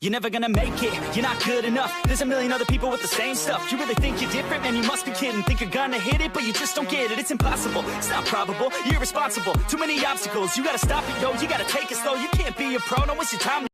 You're never gonna make it, you're not good enough. There's a million other people with the same stuff. You really think you're different? Man, you must be kidding. Think you're gonna hit it, but you just don't get it. It's impossible, it's not probable, you're irresponsible. Too many obstacles, you gotta stop it, yo. You gotta take it slow, you can't be a pro. Don't waste your time.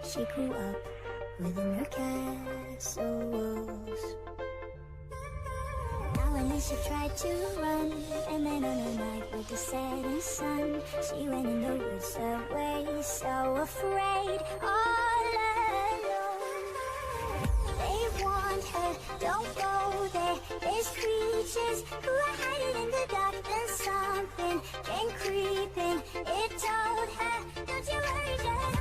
She grew up within her castle walls. Now and then she tried to run, and then on a night with the setting sun, she went in the woods away, so afraid, all alone. They warned her, don't go there, there's creatures who are hiding in the dark. Then something came creeping, it told her, don't you worry, just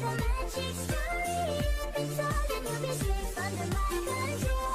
a magic story. I've been told that you'll be safe under my control.